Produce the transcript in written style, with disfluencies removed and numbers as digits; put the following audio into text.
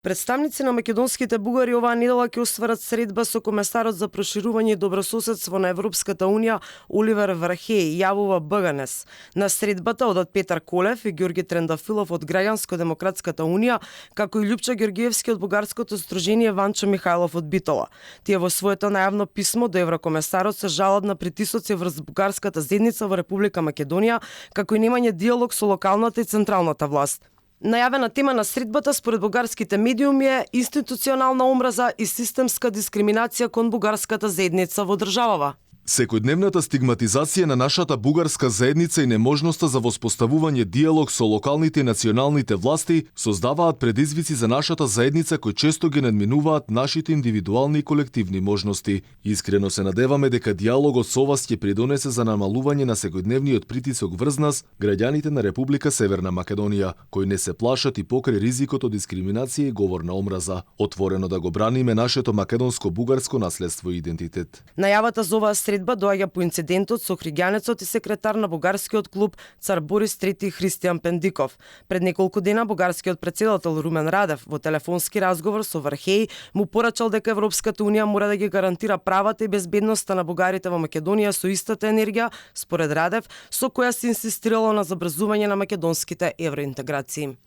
Представници на македонските бугари оваа недела ќе остварат средба со комесарот за проширување и добрососедство на Европската унија Оливер Вархеј, јавува БГНЕС. На средбата одат Петар Колев и Ѓорги Трендафилов од Граѓанско-демократската унија, како и Љупчо Ѓоргиевски од Бугарското сдружение Ванчо Михајлов од Битола. Тие во своето најавно писмо до еврокомесарот се жалат на притисоци врз бугарската заедница во Република Македонија, како и немање диалог со локалната и централната власт. Најавена тема на средбата според бугарските медиуми е институционална омраза и системска дискриминација кон бугарската заедница во државава. Секојдневната стигматизација на нашата бугарска заедница и неможноста за воспоставување диалог со локалните и националните власти создаваат предизвици за нашата заедница кои често ги надминуваат нашите индивидуални и колективни можности. Искрено се надеваме дека диалогот со вас ќе придонесе за намалување на секојдневниот притисок врз нас, граѓаните на Република Северна Македонија, кои не се плашат и покрај ризикот од дискриминација и говор на омраза, отворено да го браниме нашето македонско-бугарско наследство и идентитет. Најавата за оваа средба доаѓа по инцидентот со хригјанецот и секретар на бугарскиот клуб Цар Борис III Христијан Пендиков. Пред неколку дена бугарскиот претседател Румен Радев во телефонски разговор со Вархеј му порачал дека Европската унија мора да ги гарантира правата и безбедноста на бугарите во Македонија со истата енергија, според Радев, со која се инсистирало на забрзување на македонските евроинтеграции.